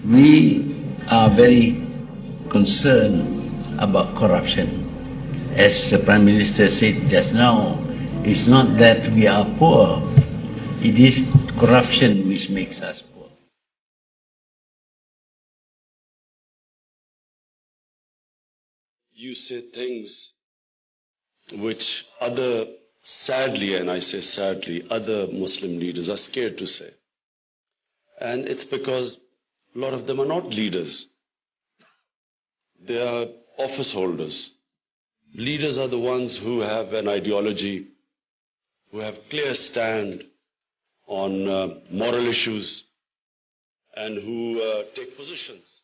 We are very concerned about corruption. As the Prime Minister said just now, it's not that we are poor, it is corruption which makes us poor. You say things which other, sadly, and I say sadly, other Muslim leaders are scared to say. And it's because a lot of them are not leaders. They are office holders. Leaders are the ones who have an ideology, who have clear stand on moral issues, and who take positions.